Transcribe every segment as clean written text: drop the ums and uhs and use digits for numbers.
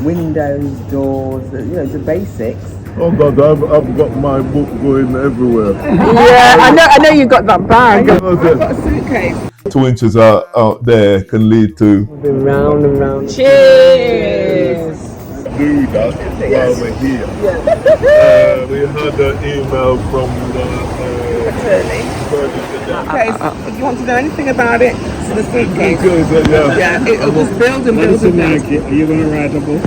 windows, doors, the basics. Oh God, I've got my book going everywhere. Yeah, I know you got that bag. I've got a suitcase. 2 inches out there can lead to Round and round. Cheers. do that while we're here. We had an email from the Attorney. Okay, so if you want to know anything about it, it's the suitcase. Yeah, it'll just build and build and build. Mikey, are you going to write a book?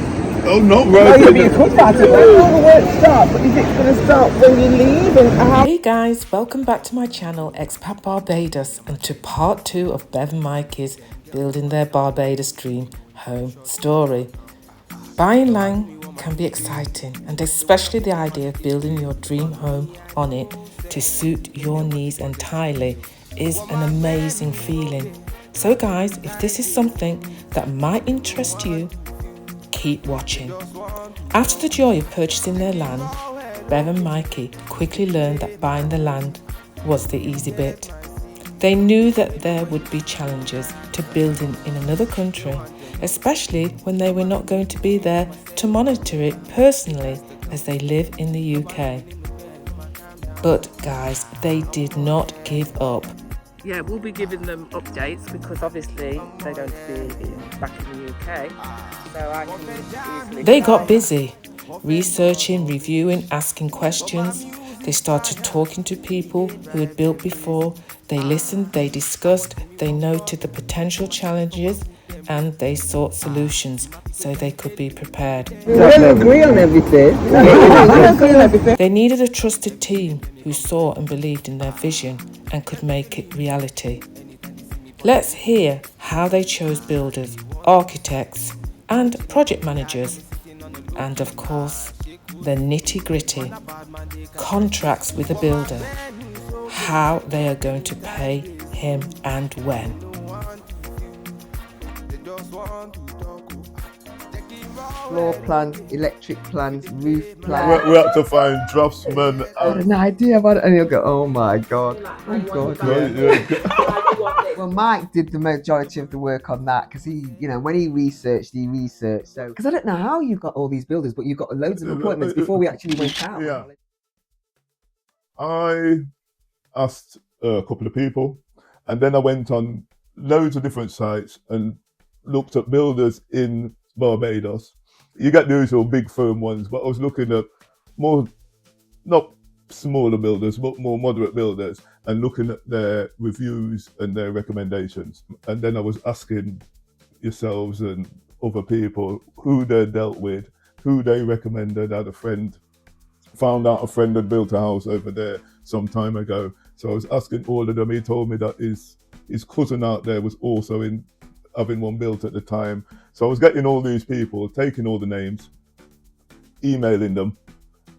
Oh, not Oh, right. you could write it. When will the work start? But is it going to start when you leave? And how? Hey guys, welcome back to my channel Expat Barbados and to part 2 of Bev Mikey's building their Barbados dream home story. Buying land can be exciting, and especially the idea of building your dream home on it to suit your needs entirely is an amazing feeling. So guys, if this is something that might interest you, keep watching. After the joy of purchasing their land, Bev and Mikey quickly learned that buying the land was the easy bit. They knew that there would be challenges to building in another country, especially when they were not going to be there to monitor it personally as they live in the UK. But guys, they did not give up. Yeah, we'll be giving them updates because obviously they're going to be back in the UK. So I can easily... They got busy, researching, reviewing, asking questions. They started talking to people who had built before. They listened, they discussed, they noted the potential challenges, and they sought solutions so they could be prepared. We don't agree on everything. They needed a trusted team who saw and believed in their vision and could make it reality. Let's hear how they chose builders, architects, and project managers, and of course, the nitty-gritty contracts with the builder, how they are going to pay him and when. Floor plans, electric plans, roof plans. We had to find draftsmen. I had an idea about it, and you'll go, oh my God. Oh God. Well, Mike did the majority of the work on that because he, when he researched. So, because I don't know how you've got all these builders, but you've got loads of appointments before we actually went out. Yeah. I asked a couple of people, and then I went on loads of different sites and looked at builders in Barbados. You get the usual big firm ones, but I was looking at more, not smaller builders, but more moderate builders, and looking at their reviews and their recommendations. And then I was asking yourselves and other people who they dealt with, who they recommended. I had a friend, found out a friend had built a house over there some time ago. So I was asking all of them. He told me that his cousin out there was also having one built at the time. So I was getting all these people, taking all the names, emailing them,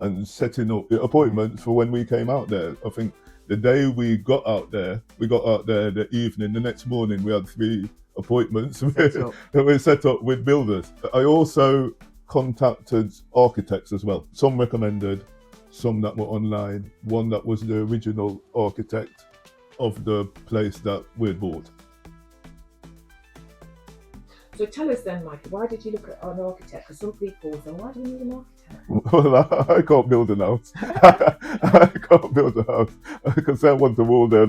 and setting up the appointments for when we came out there. I think the day we got out there the evening, the next morning we had 3 appointments that were set up with builders. I also contacted architects as well. Some recommended, some that were online, one that was the original architect of the place that we'd bought. So tell us then, Mikey, why did you look at an architect? Because some people say, why do we need an architect? Well, I can't build a house. I can't build a house. I can say I want the wall there,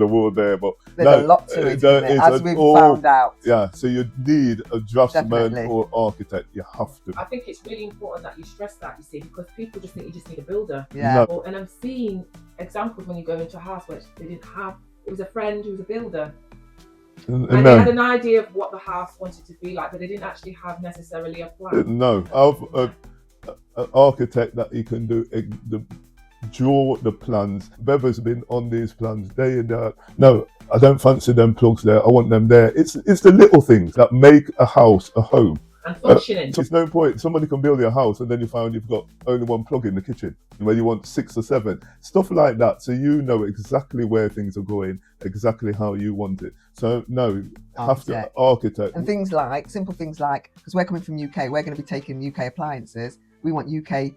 but there's a lot to it, as we've found out. Yeah, so you need a draftsman Definitely. or architect. You have to. I think it's really important that you stress that, you see, because people just think you just need a builder. Yeah. No. And I'm seeing examples when you go into a house where they didn't have, it was a friend who was a builder. And they had an idea of what the house wanted to be like, but they didn't actually have necessarily a plan. No, I've an architect that he can draw the plans. Bev has been on these plans day in day out. No, I don't fancy them plugs there. I want them there. It's the little things that make a house a home. And functioning. There's no point. Somebody can build your house and then you find you've got only 1 plug in the kitchen where you want 6 or 7. Stuff like that. So you know exactly where things are going, exactly how you want it. So no, have to architect. And things like, simple things like, because we're coming from UK, we're going to be taking UK appliances. We want UK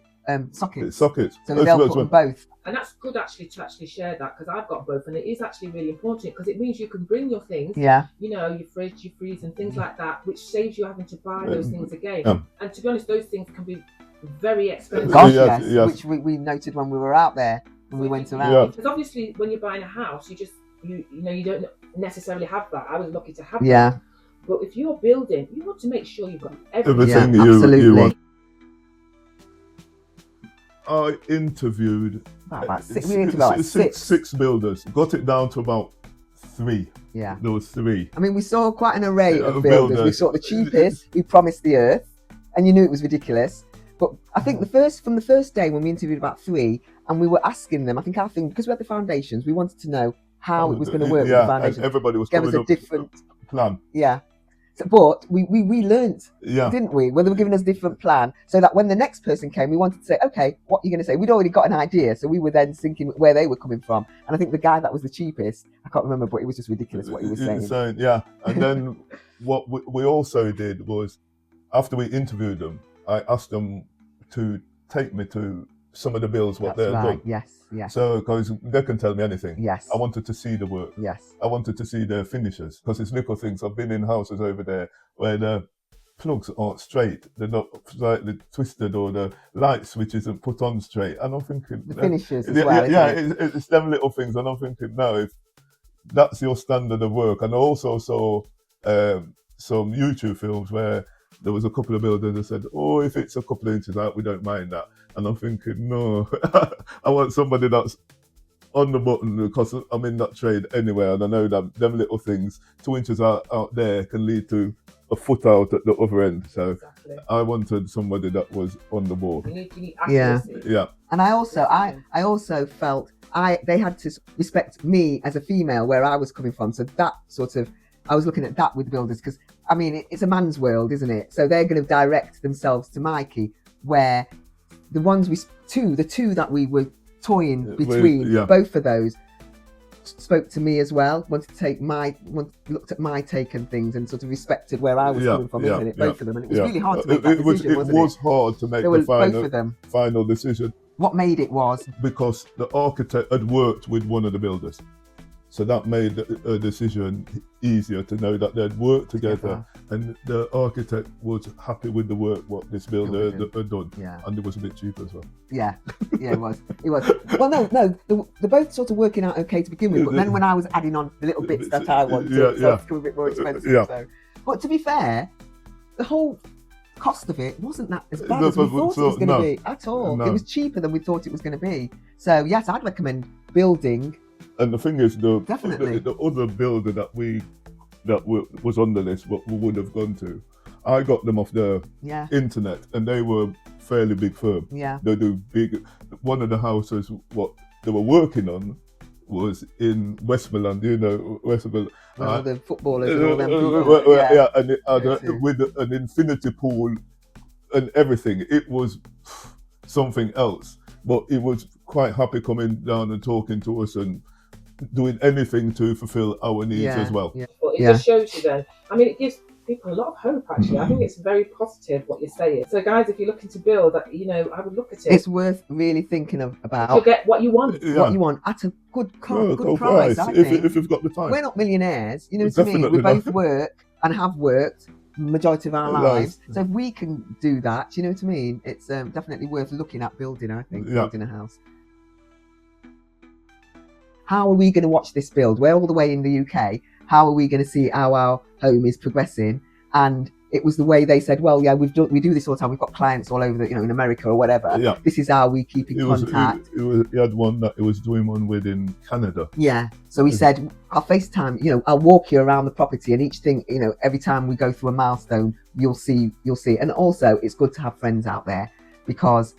sockets. Sockets. So they'll put them both. And that's good actually to actually share that, because I've got both, and it is actually really important because it means you can bring your things, you know, your fridge, your freeze and things like that, which saves you having to buy those things again. And to be honest, those things can be very expensive. Gosh, yes. Which we noted when we were out there, when we went around. Because obviously when you're buying a house, you know, you don't necessarily have that. I was lucky to have that. But if you're building, you want to make sure you've got everything you want. I interviewed six builders. Got it down to about 3. Yeah. There was 3. I mean, we saw quite an array of builders. We saw the cheapest who promised the earth, and you knew it was ridiculous. But I think from the first day when we interviewed about 3, and we were asking them, I think our thing, because we had the foundations, we wanted to know how it was going to work with the foundations. And everybody was gave us a different plan. Yeah. So, but we learnt, didn't we? Well, they were giving us a different plan, so that when the next person came, we wanted to say, okay, what are you going to say? We'd already got an idea, so we were then thinking where they were coming from. And I think the guy that was the cheapest, I can't remember, but it was just ridiculous what he was saying. Yeah, and then what we also did was, after we interviewed them, I asked them to take me to some of the builds, what they've done. Yes. So, because they can tell me anything. Yes. I wanted to see the work. Yes. I wanted to see their finishes, because it's little things. I've been in houses over there where the plugs aren't straight, they're not slightly twisted, or the light switch isn't put on straight. And I'm thinking the finishes as well. It's them little things, and I'm thinking, no, if that's your standard of work. And I also saw some YouTube films where there was a couple of builders that said, oh, if it's a couple of inches out, we don't mind that. And I'm thinking, no, I want somebody that's on the button, because I'm in that trade anyway, and I know that them little things, 2 inches out there can lead to a foot out at the other end. So I wanted somebody that was on the board. You need accuracy. Yeah. And I also felt they had to respect me as a female, where I was coming from. So that sort of, I was looking at that with builders, because I mean, it's a man's world, isn't it? So they're going to direct themselves to Mikey, where the ones the two that we were toying between, both of those spoke to me as well. Looked at my take on things and sort of respected where I was coming from, isn't it? Both of them, and it was really hard to make that decision, wasn't it? It was hard to make the final decision. What made it was because the architect had worked with one of the builders. So that made a decision easier, to know that they'd worked together, and the architect was happy with the work what this builder had done. Yeah. And it was a bit cheap as well. Yeah, it was. Well, no, they're both sort of working out okay to begin with, but then when I was adding on the little bits that I wanted, it started to become a bit more expensive. So. But to be fair, the whole cost of it wasn't that as bad as we thought it was going to be at all. No. It was cheaper than we thought it was going to be. So yes, I'd recommend building. And the thing is, the other builder that was on the list, what we would have gone to, I got them off the internet, and they were fairly big firm. Yeah. They do big. One of the houses what they were working on was in Westmoreland. You know, Westmoreland. The footballers and all them people. And it had with an infinity pool and everything. It was something else. But it was quite happy coming down and talking to us and doing anything to fulfill our needs as well. Yeah. But it just shows you then. I mean, it gives people a lot of hope, actually. I think it's very positive what you're saying. So, guys, if you're looking to build, you know, I would look at it. It's worth really thinking about. You'll get what you want. What you want at a good price, I think. If you've got the time. We're not millionaires, you know what I mean? We both work and have worked majority of our lives. So if we can do that, you know what I mean? It's definitely worth looking at building, I think, building a house. How are we going to watch this build? We're all the way in the UK. How are we going to see how our home is progressing? And it was the way they said, well, yeah, we do this all the time. We've got clients all over, in America or whatever. Yeah. This is how we keep in contact. He had one that he was doing one with in Canada. Yeah. So he said, I'll FaceTime, I'll walk you around the property, and each thing, every time we go through a milestone, you'll see. And also it's good to have friends out there, because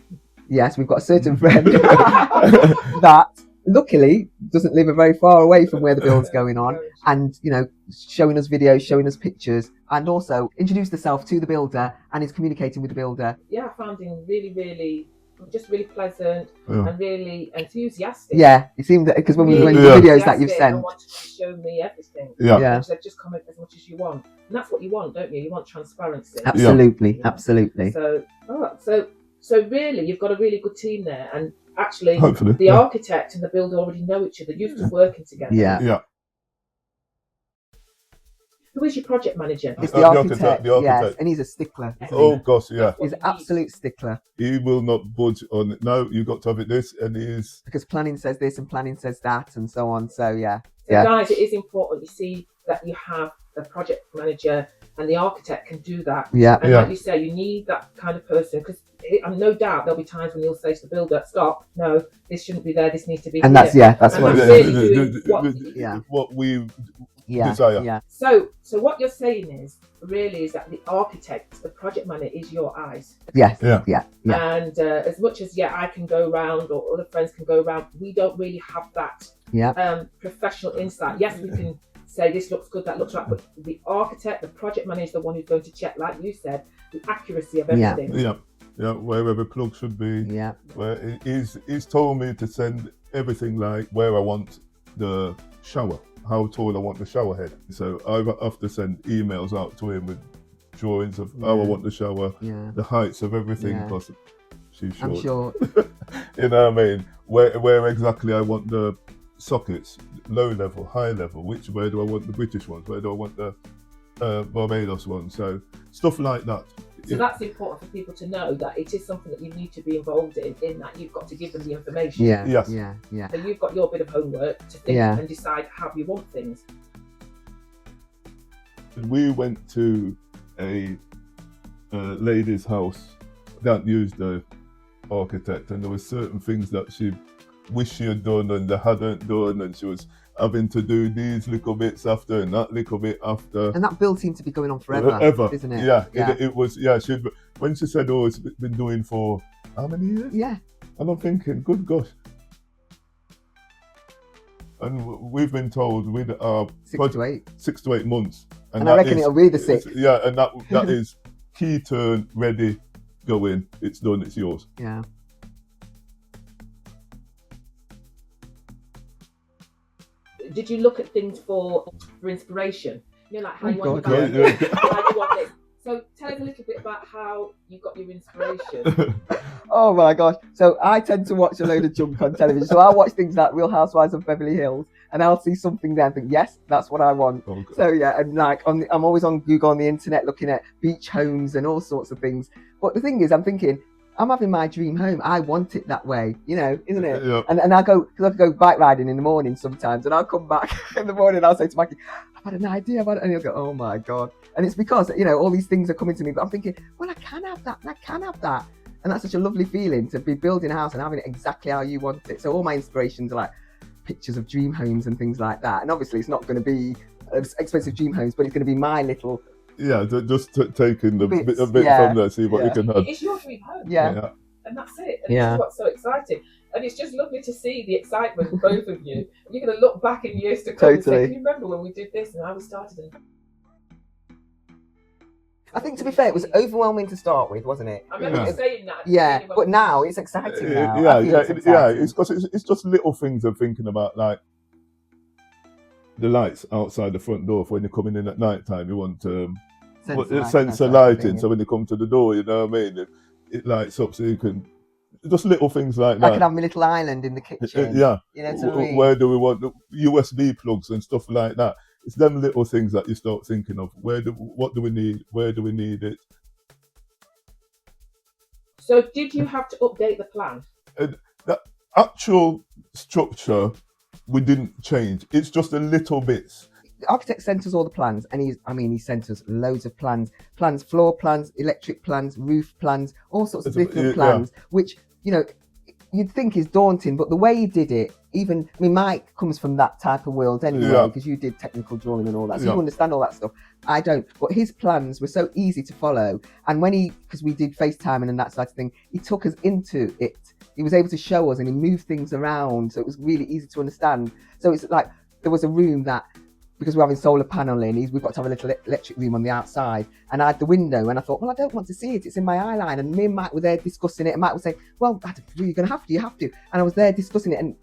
yes, we've got a certain friend that luckily doesn't live very far away from where the build's going on, and showing us videos, showing us pictures, and also introduced herself to the builder and is communicating with the builder. Yeah, I found him really, really, just really pleasant and really enthusiastic. Yeah, it seemed that because when we went to the videos that you've sent, wanted to show me everything. Yeah. So just comment as much as you want, and that's what you want, don't you? You want transparency. Absolutely, absolutely. So So really, you've got a really good team there, and actually, Hopefully, the architect and the builder already know each other, used to working together. Yeah. Who is your project manager? It's the architect, yes, and he's a stickler. Oh gosh, yeah. He's an absolute stickler. He will not budge on it. No, you got to have it this, and he's because planning says this and planning says that and so on. So yeah. So guys, it is important you see that you have a project manager and the architect can do that. Yeah. And like you say, you need that kind of person, because no doubt there'll be times when you'll say to the builder, "Stop! No, this shouldn't be there. This needs to be." And here. that's and what that's really doing what we yeah. desire. Yeah. So what you're saying is that the architect, the project manager, is your eyes. Yes. Yeah. Yeah. Yeah. And as much as I can go round or other friends can go round, we don't really have that professional insight. Yes, we can say this looks good, that looks right, but the architect, the project manager, is the one who's going to check, like you said, the accuracy of everything. Yeah, where every plug should be. Yeah. Where he's told me to send everything, like where I want the shower, how tall I want the shower head. So I have to send emails out to him with drawings of how I want the shower, the heights of everything, because she's short. I'm sure. You know what I mean? Where exactly I want the sockets, low level, high level, where do I want the British ones, where do I want the Barbados ones, so stuff like that. So that's important for people to know, that it is something that you need to be involved in that you've got to give them the information. Yeah. Yes. Yeah. So you've got your bit of homework to think and decide how you want things. We went to a lady's house that used the architect, and there were certain things that she wished she had done and they hadn't done, and she was having to do these little bits after and that little bit after. And that build seemed to be going on forever, isn't it? Yeah. It was. Yeah, when she said, "Oh, it's been doing for how many years?" Yeah. And I'm thinking, good gosh. And we've been told with our 6 to 8 months, and I reckon it'll be the 6. Yeah, and that is key turn, ready, go in. It's done. It's yours. Yeah. Did you look at things for inspiration? You know, like how you want how you want this. So tell us a little bit about how you got your inspiration. Oh my gosh. So I tend to watch a load of junk on television. So I'll watch things like Real Housewives of Beverly Hills, and I'll see something there and think, yes, that's what I want. Okay. So yeah, and like I'm always on Google, on the internet, looking at beach homes and all sorts of things. But the thing is, I'm thinking, I'm having my dream home. I want it that way, isn't it? Yeah. And I go, because I go bike riding in the morning sometimes, and I'll come back in the morning and I'll say to Mikey, I've had an idea about it, and he'll go, oh my God. And it's because, all these things are coming to me, but I'm thinking, well, I can have that, and I can have that. And that's such a lovely feeling, to be building a house and having it exactly how you want it. So all my inspirations are like pictures of dream homes and things like that. And obviously it's not going to be expensive dream homes, but it's going to be my little... Yeah, just taking a bit from there, see what you can have. It's your dream home. Yeah. And that's it. And this is what's so exciting. And it's just lovely to see the excitement of both of you. You're going to look back in years to come and say, can you remember when we did this and I was started? I think, to be fair, it was overwhelming to start with, wasn't it? I remember you saying that. Yeah, but now it's exciting now. It's just little things I'm thinking about, like the lights outside the front door for when you're coming in at night time. You want sensor lighting, so when you come to the door, you know what I mean? It lights up, so you can... Just little things like that. I can have my little island in the kitchen. Yeah. You know what I mean? Where do we want the USB plugs and stuff like that? It's them little things that you start thinking of. What do we need? Where do we need it? So did you have to update the plan? The actual structure, we didn't change. It's just a little bits. The architect sent us all the plans, and he sent us loads of plans, floor plans, electric plans, roof plans, all sorts of different plans, which, you'd think is daunting, but the way he did it, Mike comes from that type of world anyway, because you did technical drawing and all that, so you understand all that stuff. I don't, but his plans were so easy to follow, and because we did FaceTiming and that sort of thing, he took us into it. He was able to show us, and he moved things around, so it was really easy to understand. So it's like, there was a room that because we're having solar panel in, we've got to have a little electric room on the outside, and I had the window, and I thought, well, I don't want to see it, it's in my eye line. And me and Mike were there discussing it, and Mike was saying, well, you're going to have to, you have to. And I was there discussing it and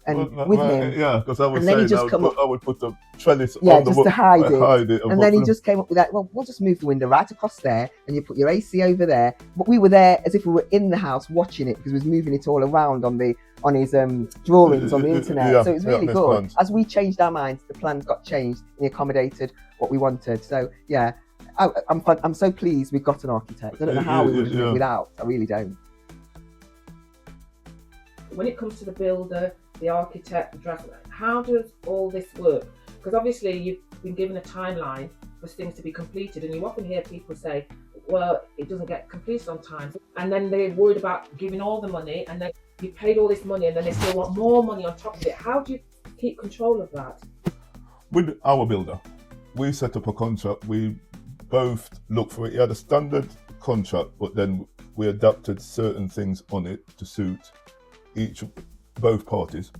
with him. Yeah, because I was and then saying he just I would put the trellis yeah, on just to hide it. And And then he just came up with that, well, we'll just move the window right across there, and you put your AC over there. But we were there as if we were in the house watching it, because he was moving it all around on his drawings on the internet. Yeah, so it was really good. plans. As we changed our minds, the plans got changed and he accommodated what we wanted. So yeah, I'm so pleased we got an architect. I don't know how we would have done it without. I really don't. When it comes to the builder, the architect, the draftsman, how does all this work? Because obviously you've been given a timeline for things to be completed, and you often hear people say, well, it doesn't get completed on time, and then they're worried about giving all the money, and then you paid all this money and then they still want more money on top of it. How do you keep control of that? With our builder, we set up a contract. We both looked for it. He had a standard contract, but then we adapted certain things on it to suit both parties,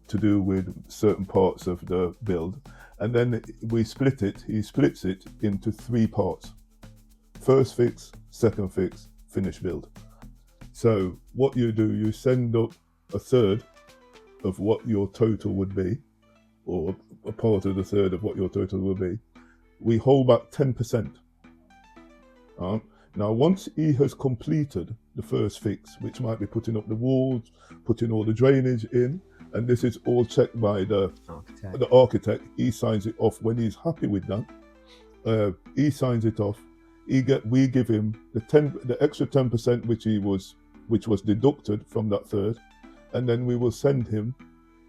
to do with certain parts of the build. And then we split it. He splits it into 3 parts: first fix, second fix, finished build. So what you do, you send up a third of what your total would be, or a part of the third of what your total will be. We hold back 10%. Now, once he has completed the first fix, which might be putting up the walls, putting all the drainage in, and this is all checked by the architect, he signs it off. When he's happy with that, he signs it off. We give him the extra 10% which was deducted from that third, and then we will send him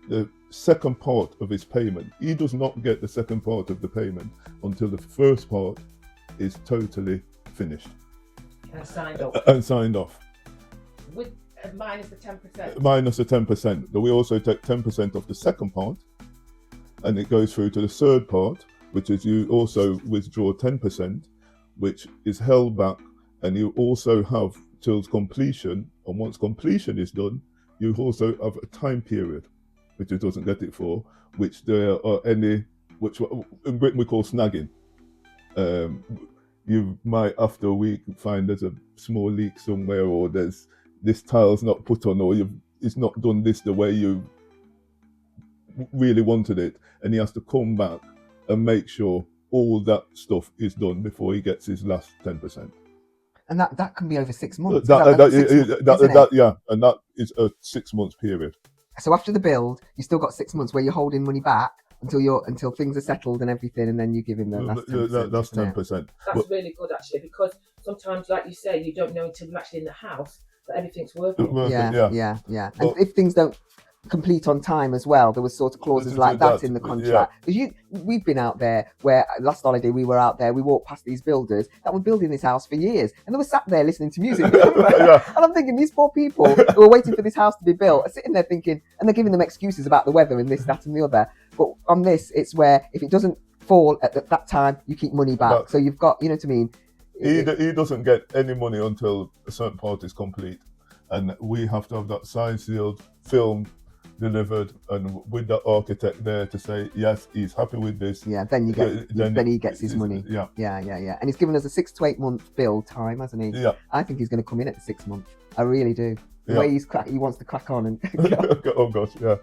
the second part of his payment. He does not get the second part of the payment until the first part is totally finished and signed off. With minus the 10%. Minus the 10%. But we also take 10% off the second part, and it goes through to the third part, which is you also withdraw 10%, which is held back, and you also have till completion. And once completion is done, you also have a time period, which it doesn't get it for, which there are which in Britain we call snagging. You might, after a week, find there's a small leak somewhere, or there's this tile's not put on, or it's not done this the way you really wanted it, and he has to come back and make sure all that stuff is done before he gets his last 10%. And that can be over 6 months. Yeah, and that is a 6 month period. So after the build, you still got 6 months where you're holding money back until things are settled and everything, and then you give him the last 10%. That's 10%. That's really good, actually, because sometimes, like you say, you don't know until you're actually in the house that everything's working. Yeah. And if things don't complete on time as well, there was sort of clauses like that in the contract. Because we've been out there where last holiday we were out there, we walked past these builders that were building this house for years, and they were sat there listening to music. And I'm thinking, these poor people who were waiting for this house to be built are sitting there thinking, and they're giving them excuses about the weather and this, that and the other. But on this, it's where if it doesn't fall at that time, you keep money back. So you've got, you know what I mean? He doesn't get any money until a certain part is complete, and we have to have that signed, sealed, filmed, delivered, and with the architect there to say yes, he's happy with this. Yeah, then he gets his money. Yeah. And he's given us a 6 to 8 month build time, hasn't he? Yeah. I think he's going to come in at the 6 months. I really do. The way he wants to crack on and. Oh gosh, yeah.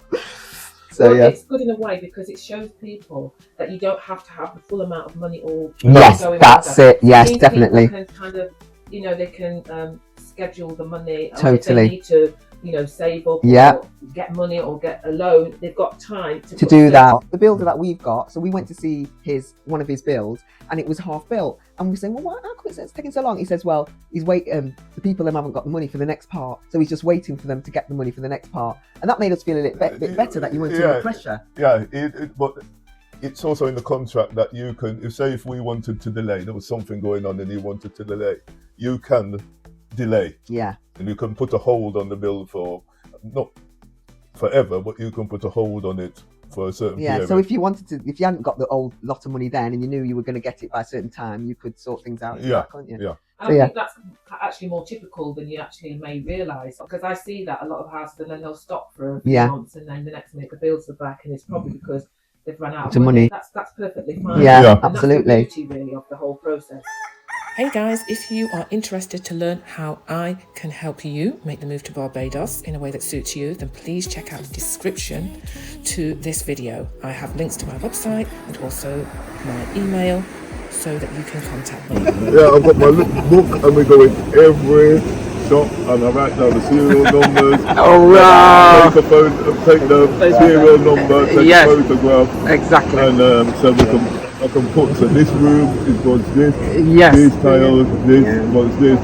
So it's good in a way because it shows people that you don't have to have the full amount of money all. Yes, that's it. Yes, definitely. People can kind of, they can schedule the money. Totally. If they need to, save up or get money or get a loan, they've got time to do that. The builder that we've got, so we went to see one of his builds, and it was half built, and we saying, well, how come it's taking so long? He says, well, he's waiting. The people haven't got the money for the next part, so he's just waiting for them to get the money for the next part, and that made us feel a little bit better that you weren't under pressure. Yeah, but it's also in the contract that you can, if we wanted to delay, there was something going on and you wanted to delay, you can delay. Yeah. And you can put a hold on the bill for, not forever, but you can put a hold on it for a certain period. Yeah, so if you hadn't got the old lot of money then and you knew you were going to get it by a certain time, you could sort things out. Couldn't you? Yeah. I think that's actually more typical than you actually may realise, because I see that a lot of houses, and then they'll stop for a few months, and then the next minute the bills are back, and it's probably because they've run out To money. That's perfectly fine. Yeah, Yeah. And that's the absolutely. beauty, really, of the whole process. Hey guys, if you are interested to learn how I can help you make the move to Barbados in a way that suits you, then please check out the description to this video. I have links to my website and also my email so that you can contact me. Yeah, I've got my little book and we go in every shop and I write down the serial numbers. Oh, wow. Take the serial number, take Yes. a photograph. Exactly. And so I can put, so this room is what's this, Yes. these tiles, this, what's this.